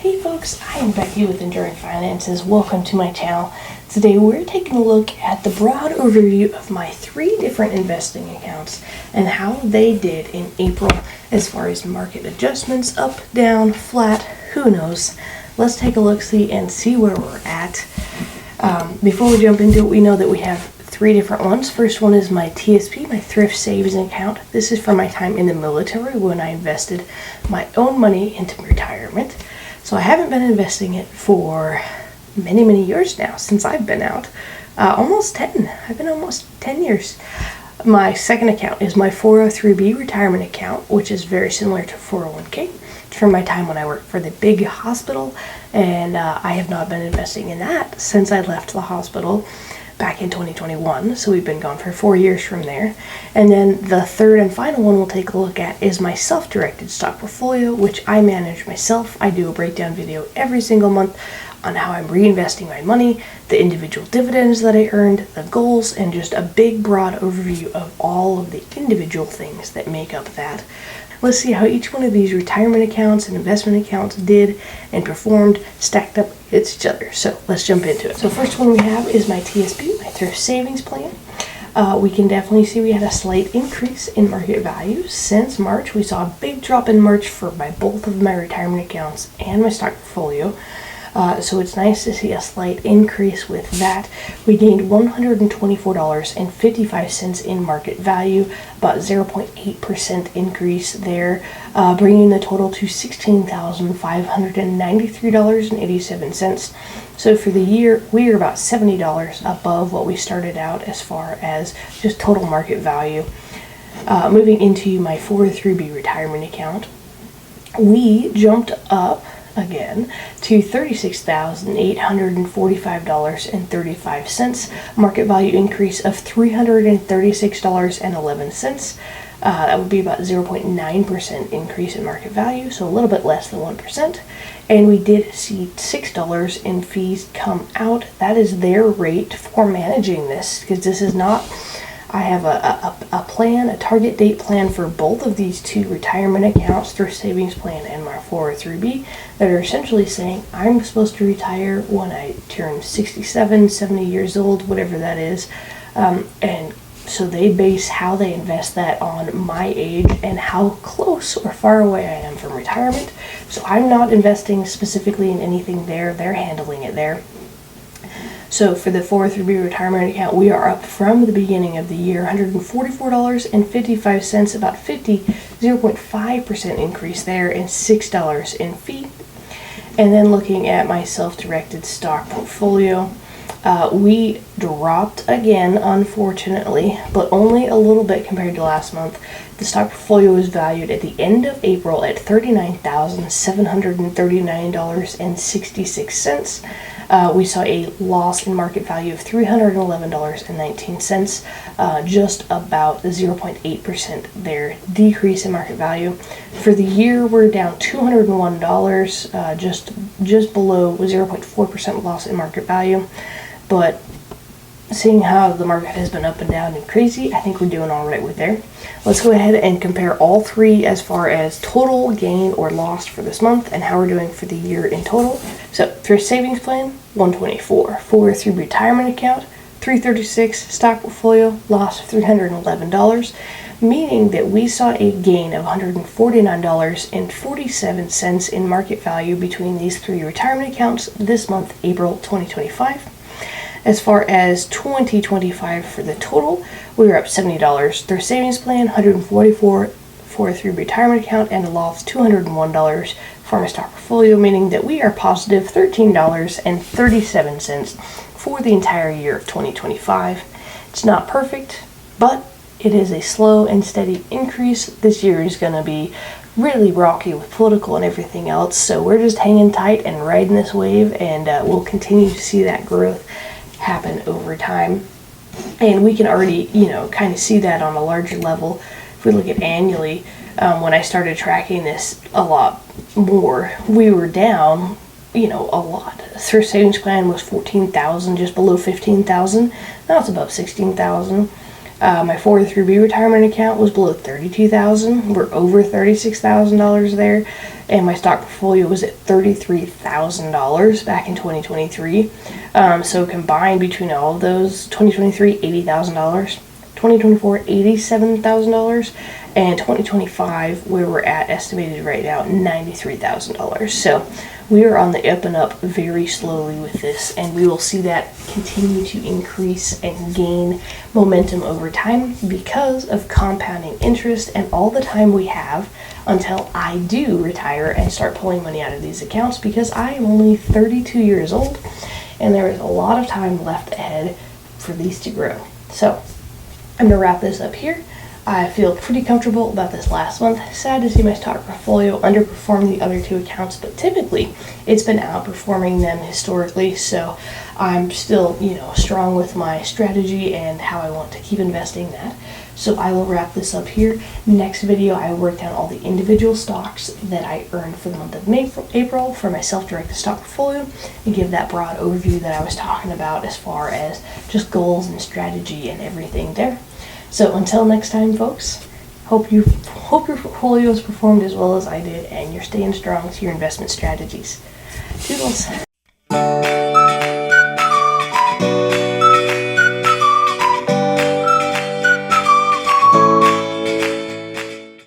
Hey folks, I am Becky with Enduring Finances. Welcome to my channel. Today we're taking a look at the broad overview of my 3 different investing accounts and how they did in April as far as market adjustments, up, down, flat, who knows. Let's take a look-see and see where we're at. Before we jump into it, we know that we have 3 different ones. First one is my TSP, my Thrift Savings Account. This is from my time in the military when I invested my own money into retirement. So I haven't been investing it for many years now, since I've been out. Almost 10. I've been almost 10 years. My second account is my 403B retirement account, which is very similar to 401k. It's from my time when I worked for the big hospital, and I have not been investing in that since I left the hospital back in 2021, so we've been gone for 4 years from there. And then the third and final one we'll take a look at is my self-directed stock portfolio, which I manage myself. I do a breakdown video every single month on how I'm reinvesting my money, the individual dividends that I earned, the goals, and just a big broad overview of all of the individual things that make up that. Let's see how each one of these retirement accounts and investment accounts did and performed, stacked up against each other. So let's jump into it. So first one we have is my TSP, my Thrift Savings Plan. We can definitely see we had a slight increase in market value since March. We saw a big drop in March for both of my retirement accounts and my stock portfolio. So it's nice to see a slight increase with that. We gained $124.55 in market value, about 0.8% increase there, bringing the total to $16,593.87. So for the year, we are about $70 above what we started out as far as just total market value. Moving into my 403B retirement account, we jumped up again to $36,845.35, market value increase of $336.11. That would be about 0.9% increase in market value, so a little bit less than 1%. And we did see $6 in fees come out. That is their rate for managing this, because this is not, I have a plan, a target date plan for both of these 2 retirement accounts, Thrift Savings Plan and my 403B, that are essentially saying I'm supposed to retire when I turn 67, 70 years old, whatever that is. And so they base how they invest that on my age and how close or far away I am from retirement. So I'm not investing specifically in anything there. They're handling it there. So for the 403B retirement account, we are up from the beginning of the year, $144.55, about 0.5% increase there, and $6 in fee. And then looking at my self-directed stock portfolio, we dropped again, unfortunately, but only a little bit compared to last month. The stock portfolio was valued at the end of April at $39,739.66. We saw a loss in market value of $311.19, just about 0.8% there, decrease in market value. For the year, we're down $201, just below 0.4% loss in market value. But seeing how the market has been up and down and crazy, I think we're doing all right with there. Let's go ahead and compare all 3 as far as total gain or loss for this month and how we're doing for the year in total. So Thrift Savings Plan, $124. 403 retirement account, $336. Stock portfolio, loss of $311, meaning that we saw a gain of $149.47 in market value between these 3 retirement accounts this month, April 2025. As far as 2025 for the total, we were up $70. Thrift Savings Plan, $144 for a 3 retirement account, and a loss of $201 for my stock portfolio, meaning that we are positive $13.37 for the entire year of 2025. It's not perfect, but it is a slow and steady increase. This year is going to be really rocky with political and everything else, so we're just hanging tight and riding this wave, and we'll continue to see that growth happen over time. And we can already, kind of see that on a larger level. If we look at annually, when I started tracking this a lot more, we were down, a lot. Thrift Savings Plan was 14,000, just below 15,000. Now it's above 16,000. My 403B retirement account was below $32,000. We're over $36,000 there, and my stock portfolio was at $33,000 back in 2023. So combined between all of those, 2023 $80,000, 2024 $87,000, and 2025 where we're at estimated right now $93,000. So we are on the up and up very slowly with this, and we will see that continue to increase and gain momentum over time because of compounding interest and all the time we have until I do retire and start pulling money out of these accounts, because I am only 32 years old and there is a lot of time left ahead for these to grow. So I'm going to wrap this up here. I feel pretty comfortable about this last month. Sad to see my stock portfolio underperform the other two accounts, but typically it's been outperforming them historically, so I'm still, strong with my strategy and how I want to keep investing that. So I will wrap this up here. Next video, I will work down all the individual stocks that I earned for the month of April for my self-directed stock portfolio, and give that broad overview that I was talking about as far as just goals and strategy and everything there. So until next time, folks, hope your portfolio has performed as well as I did, and you're staying strong to your investment strategies. Toodles.